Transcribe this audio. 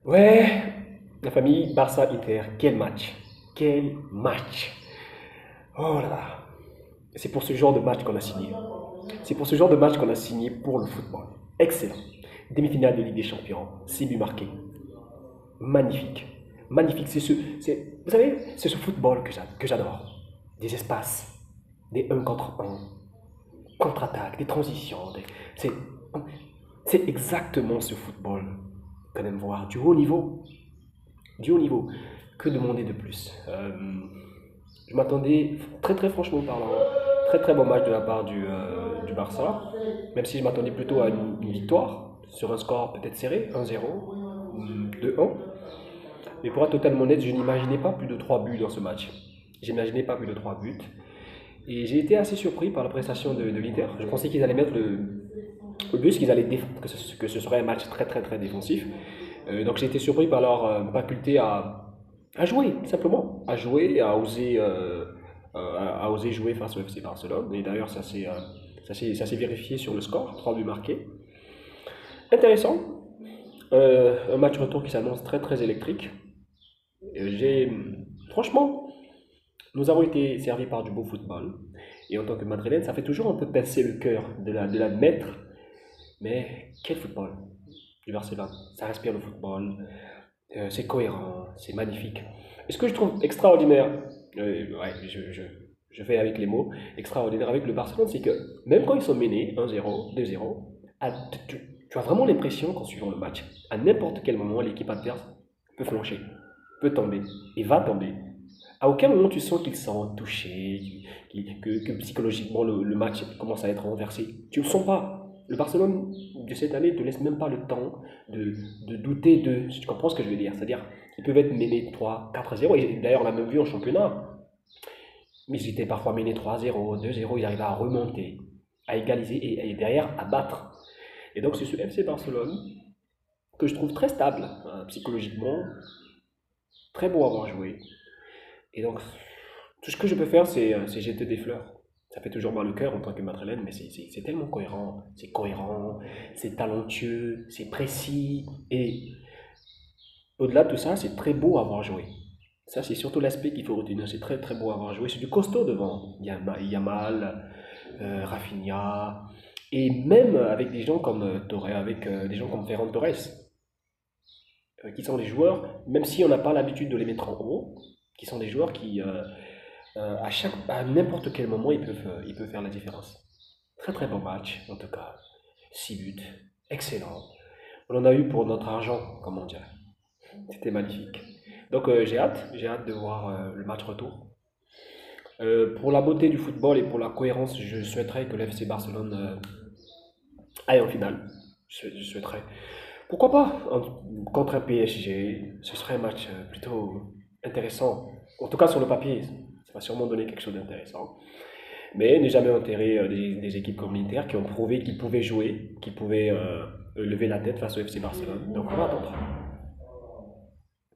Ouais, la famille Barça-Inter, quel match! Quel match! Oh là là! C'est pour ce genre de match qu'on a signé. C'est pour ce genre de match qu'on a signé pour le football. Excellent. Demi-finale de Ligue des Champions, 6 buts marqués. Magnifique. Magnifique. Vous savez, c'est ce football que j'adore. Des espaces, des un contre un, contre-attaque, des transitions. C'est, c'est exactement ce football qu'on aime voir. Du haut niveau. Du haut niveau. Que demander de plus? Je m'attendais, très très franchement parlant, très très bon match de la part du Barça, même si je m'attendais plutôt à une victoire sur un score peut-être serré, 1-0, 2-1. Mais pour être totalement honnête, je n'imaginais pas plus de 3 buts dans ce match. J'imaginais pas plus de 3 buts. Et j'ai été assez surpris par la prestation de l'Inter. Je pensais qu'ils allaient mettre le but, que ce serait un match très très très défensif. Donc j'ai été surpris par leur faculté à jouer, simplement. À jouer, à oser jouer face au FC Barcelone. Et d'ailleurs, ça s'est vérifié sur le score, 3 buts marqués. Intéressant. Un match retour qui s'annonce très très électrique. J'ai, franchement, nous avons été servis par du beau football. Et en tant que Madrilène, ça fait toujours un peu pincer le cœur de l'admettre. Mais quel football du Barcelone. Ça respire le football. C'est cohérent, c'est magnifique. Et ce que je trouve extraordinaire, ouais, je fais avec les mots, extraordinaire avec le Barcelone, c'est que même quand ils sont menés 1-0, 2-0, tu as vraiment l'impression qu'en suivant le match, à n'importe quel moment, l'équipe adverse peut flancher, peut tomber et va tomber. À aucun moment tu sens qu'ils sont touchés, que psychologiquement le match commence à être renversé. Tu ne le sens pas. Le Barcelone de cette année ne te laisse même pas le temps de douter de, si tu comprends ce que je veux dire. C'est-à-dire qu'ils peuvent être menés 3, 4-0. Et d'ailleurs, on l'a même vu en championnat. Mais ils étaient parfois menés 3-0, 2-0. Ils arrivaient à remonter, à égaliser et derrière à battre. Et donc, c'est ce FC Barcelone que je trouve très stable psychologiquement, très beau à avoir joué. Et donc, tout ce que je peux faire, c'est jeter des fleurs. Ça fait toujours mal au cœur en tant que Madrilène, mais c'est tellement cohérent, c'est talentueux, c'est précis. Et au-delà de tout ça, c'est très beau à avoir joué. Ça, c'est surtout l'aspect qu'il faut retenir. C'est très très beau à avoir joué. C'est du costaud devant. Yamal, Rafinha, et même avec des gens comme avec des gens comme Ferran Torres, qui sont des joueurs, même si on n'a pas l'habitude de les mettre en haut, qui sont des joueurs qui, à n'importe quel moment, ils peuvent faire la différence. Très très bon match, en tout cas. 6 buts, excellent. On en a eu pour notre argent, comme on dirait. C'était magnifique. Donc j'ai hâte de voir le match retour. Pour la beauté du football et pour la cohérence, je souhaiterais que l'FC Barcelone aille en finale. Je souhaiterais. Pourquoi pas contre un PSG, ce serait un match plutôt intéressant. En tout cas sur le papier, ça va sûrement donner quelque chose d'intéressant. Mais ne jamais enterrer des équipes comme l'Inter qui ont prouvé qu'ils pouvaient jouer, qu'ils pouvaient lever la tête face au FC Barcelone. Donc on va attendre.